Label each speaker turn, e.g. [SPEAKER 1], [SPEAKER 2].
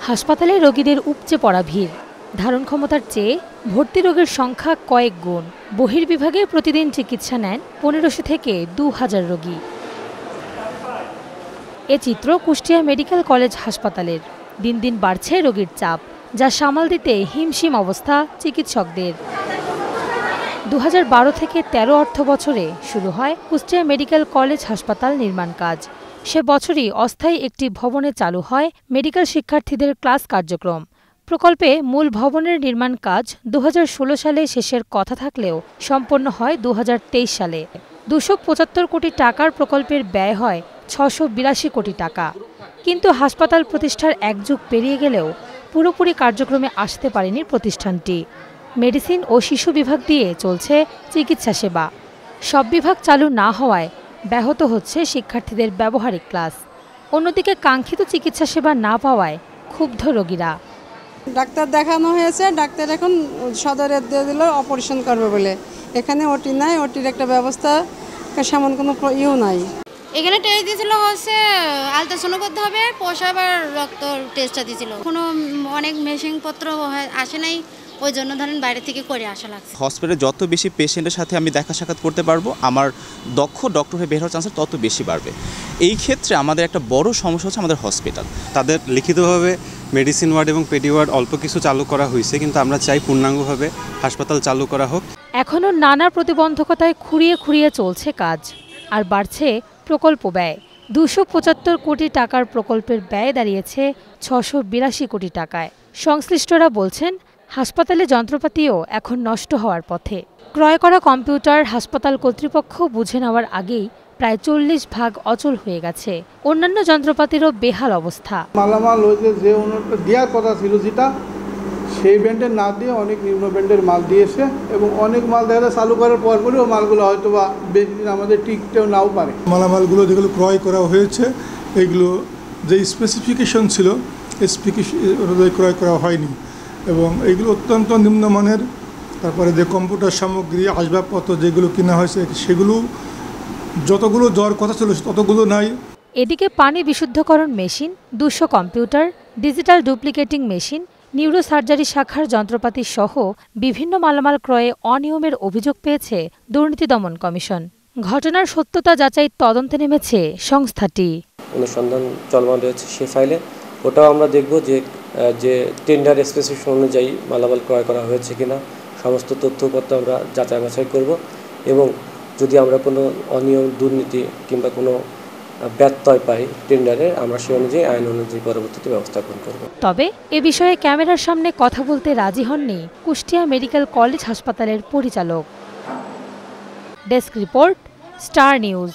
[SPEAKER 1] হাসপাতালে রোগীদের উপচে পড়া ভিড়, ধারণ ক্ষমতার চেয়ে ভর্তি রোগীর সংখ্যা কয়েক গুণ। বহির্বিভাগে প্রতিদিন চিকিৎসা নেন 1500 থেকে 2000 রোগী। এ চিত্র কুষ্টিয়া মেডিকেল কলেজ হাসপাতালের। দিন দিন বাড়ছে রোগীর চাপ, যা সামাল দিতে হিমশিম অবস্থা চিকিৎসকদের। 2012 থেকে 13 অর্থ বছরে শুরু হয় কুষ্টিয়া মেডিকেল কলেজ হাসপাতাল নির্মাণ কাজ। সে বছরই অস্থায়ী একটি ভবনে চালু হয় মেডিকেল শিক্ষার্থীদের ক্লাস কার্যক্রম। প্রকল্পে মূল ভবনের নির্মাণ কাজ 2016 সালে শেষের কথা থাকলেও সম্পন্ন হয় 2023 সালে। 275 কোটি টাকার প্রকল্পের ব্যয় হয় 682 কোটি টাকা। কিন্তু হাসপাতাল প্রতিষ্ঠার এক যুগ পেরিয়ে গেলেও পুরোপুরি কার্যক্রমে আসতে পারেনি প্রতিষ্ঠানটি। মেডিসিন ও শিশু বিভাগ দিয়ে চলছে চিকিৎসা সেবা। সব বিভাগ চালু না হওয়ায় ব্যাহত হচ্ছে শিক্ষার্থীদের ব্যবহারিক ক্লাস। অন্যদিকে কাঙ্ক্ষিত চিকিৎসা সেবা না পাওয়ায় ক্ষুব্ধ রোগীরা।
[SPEAKER 2] ডাক্তার দেখানো হয়েছে, ডাক্তার এখন সদরে দিয়ে দিল অপারেশন করবে বলে। এখানে ওটি নাই, ওটির একটা ব্যবস্থা সেমন কোনো ইয়েও নাই।
[SPEAKER 3] এখানে টেস্ট দিয়েছিল হচ্ছে আলট্রাসাউন্ড করতে হবে, প্রসাব আর রক্ত টেস্টটা দিয়েছিল। কোনো অনেক মেশিনপত্র আসে নাই, ওই জন্য ধরেন বাইরে থেকে করে আসা লাগছে।
[SPEAKER 4] হসপিটালে যত বেশি পেশেন্টের সাথে আমি দেখা সাক্ষাৎ করতে পারবো, আমার দক্ষ ডক্টর হয়ে বের হওয়ার চান্স তত বেশি বাড়বে। এই ক্ষেত্রে আমাদের একটা বড় সমস্যা হচ্ছে আমাদের হসপিটাল।
[SPEAKER 5] তাদের লিখিতভাবে মেডিসিন ওয়ার্ড এবং পেডি ওয়ার্ড অল্প কিছু চালু করা হয়েছে, কিন্তু আমরা চাই পূর্ণাঙ্গভাবে হাসপাতাল চালু করা হোক।
[SPEAKER 1] এখনও নানা প্রতিবন্ধকতায় খুঁড়িয়ে খুঁড়িয়ে চলছে কাজ, আর বাড়ছে প্রকল্প ব্যয়। 275 কোটি টাকার প্রকল্পের ব্যয় দাঁড়িয়েছে 682 কোটি টাকায়। সংশ্লিষ্টরা বলছেন, হাসপাতালে যন্ত্রপাতিও এখন নষ্ট হওয়ার পথে। ক্রয় করা কম্পিউটার হাসপাতাল কর্তৃপক্ষ বুঝে নেওয়ার আগেই প্রায় 40 ভাগ অচল হয়ে গেছে। অন্যান্য যন্ত্রপাতিরও বেহাল অবস্থা।
[SPEAKER 6] মালামাল ওই যে দেওয়ার কথা ছিল, যেটা সেই ব্র্যান্ডের না দিয়ে অনেক নিম্ন ব্র্যান্ডের মাল দিয়েছে, এবং অনেক মাল দেখা যায় চালু করার পরও মালগুলো হয়তো বা বেশি দিন আমাদের টিকতেও নাও পারে।
[SPEAKER 7] মালামালগুলো যেগুলো ক্রয় করা হয়েছে, এগুলো যে স্পেসিফিকেশন ছিল অনুযায়ী ক্রয় করা হয়নি, এবং এগুলো অত্যন্ত নিম্নমানের। তারপরে যে কম্পিউটার সামগ্রী আসবাবপত্র যেগুলো কেনা হয়েছে, সেগুলো যতগুলো যাওয়ার কথা ছিল ততগুলো নাই।
[SPEAKER 1] এদিকে পানি বিশুদ্ধকরণ machine, 200 computer, digital duplicating machine, neuro surgery শাখার যন্ত্রপাতি সহ বিভিন্ন মালামাল ক্রয়ে অনিয়মের অভিযোগ পেয়েছে দুর্নীতি দমন কমিশন। ঘটনার সত্যতা যাচাই তদন্তে নেমেছে সংস্থাটি।
[SPEAKER 8] অনুসন্ধান চলমান রয়েছে সে ফাইলে, ওটাও আমরা দেখব যে টেন্ডার স্পেসিফিকেশন অনুযায়ী মালামাল ক্রয় করা হয়েছে কিনা, সমস্ত তথ্যপত্র আমরা যাচাই বাছাই করব, এবং যদি আমরা কোনো অনিয়ম, দুর্নীতি কিংবা কোনো ব্যত্যয় পাই টেন্ডারে, আমরা সেই অনুযায়ী আইন অনুযায়ী পরবর্তীতে ব্যবস্থা গ্রহণ করব।
[SPEAKER 1] তবে এ বিষয়ে ক্যামেরার সামনে কথা বলতে রাজি হননি কুষ্টিয়া মেডিকেল কলেজ হাসপাতালের পরিচালক। Desk report, star news.